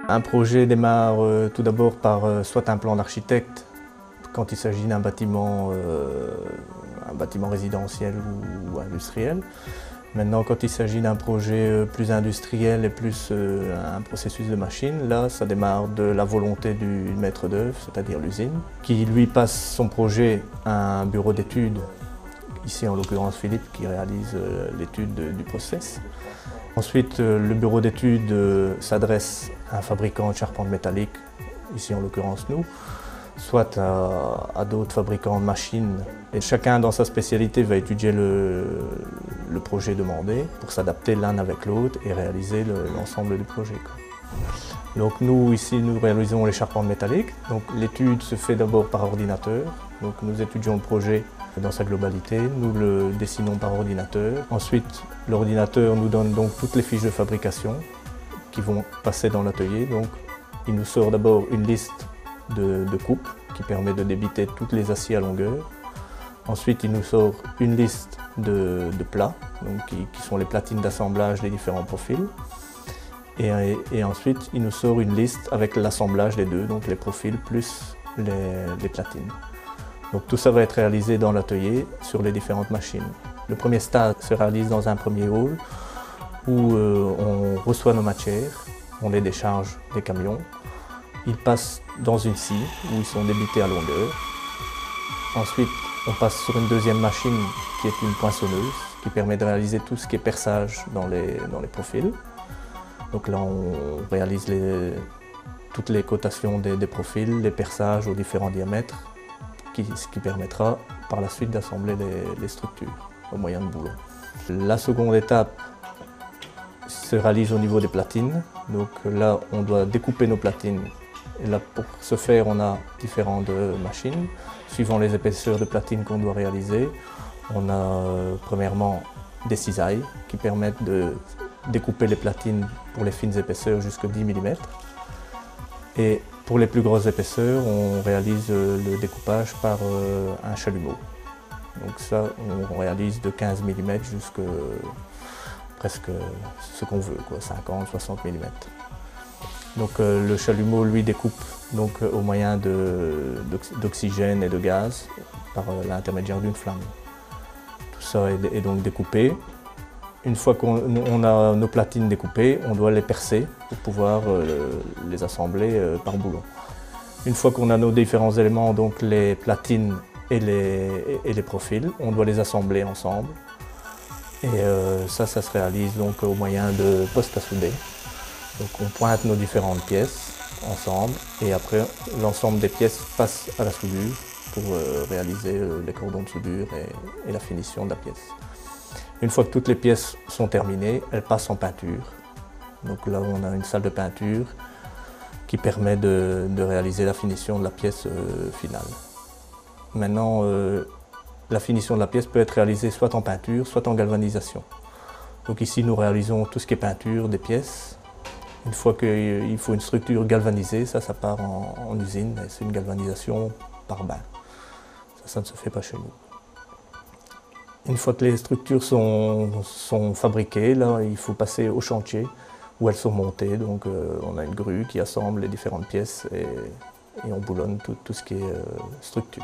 Un projet démarre tout d'abord par soit un plan d'architecte, quand il s'agit d'un bâtiment, résidentiel ou industriel. Maintenant, quand il s'agit d'un projet plus industriel et plus un processus de machine, là, ça démarre de la volonté du maître d'œuvre, c'est-à-dire l'usine, qui lui passe son projet à un bureau d'études, ici en l'occurrence Philippe, qui réalise l'étude du process. Ensuite, le bureau d'études s'adresse à un fabricant de charpente métallique, ici en l'occurrence nous, soit à d'autres fabricants de machines. Et chacun dans sa spécialité va étudier le projet demandé pour s'adapter l'un avec l'autre et réaliser l'ensemble du projet. Donc nous, ici, nous réalisons les charpentes métalliques. Donc l'étude se fait d'abord par ordinateur. Donc nous étudions le projet dans sa globalité, nous le dessinons par ordinateur. Ensuite, l'ordinateur nous donne donc toutes les fiches de fabrication qui vont passer dans l'atelier. Donc il nous sort d'abord une liste de coupes qui permet de débiter toutes les aciers à longueur. Ensuite, il nous sort une liste de plats, donc qui sont les platines d'assemblage des différents profils. Et ensuite, il nous sort une liste avec l'assemblage des deux, donc les profils plus les platines. Donc tout ça va être réalisé dans l'atelier sur les différentes machines. Le premier stade se réalise dans un premier hall où on reçoit nos matières, on les décharge des camions. Ils passent dans une scie où ils sont débités à longueur. Ensuite, on passe sur une deuxième machine qui est une poinçonneuse qui permet de réaliser tout ce qui est perçage dans les profils. Donc là, on réalise toutes les cotations des profils, les perçages aux différents diamètres, ce qui permettra par la suite d'assembler les structures au moyen de boulons. La seconde étape se réalise au niveau des platines. Donc là, on doit découper nos platines. Et là, pour ce faire, on a différentes machines. Suivant les épaisseurs de platine qu'on doit réaliser, on a premièrement des cisailles qui permettent de découper les platines pour les fines épaisseurs jusqu'à 10 mm. Et pour les plus grosses épaisseurs, on réalise le découpage par un chalumeau. Donc ça, on réalise de 15 mm jusqu'à presque ce qu'on veut, 50, 60 mm. Donc le chalumeau, lui, découpe donc, au moyen d'oxygène et de gaz par l'intermédiaire d'une flamme. Tout ça est donc découpé. Une fois qu'on a nos platines découpées, on doit les percer pour pouvoir les assembler par boulon. Une fois qu'on a nos différents éléments, donc les platines et les profils, on doit les assembler ensemble. Et ça se réalise donc au moyen de postes à souder. Donc on pointe nos différentes pièces ensemble et après l'ensemble des pièces passe à la soudure pour réaliser les cordons de soudure et la finition de la pièce. Une fois que toutes les pièces sont terminées, elles passent en peinture. Donc là on a une salle de peinture qui permet de réaliser la finition de la pièce finale. Maintenant, la finition de la pièce peut être réalisée soit en peinture, soit en galvanisation. Donc ici nous réalisons tout ce qui est peinture des pièces. Une fois qu'il faut une structure galvanisée, ça part en usine et c'est une galvanisation par bain. Ça ne se fait pas chez nous. Une fois que les structures sont fabriquées, là, il faut passer au chantier où elles sont montées. Donc on a une grue qui assemble les différentes pièces et on boulonne tout ce qui est structure.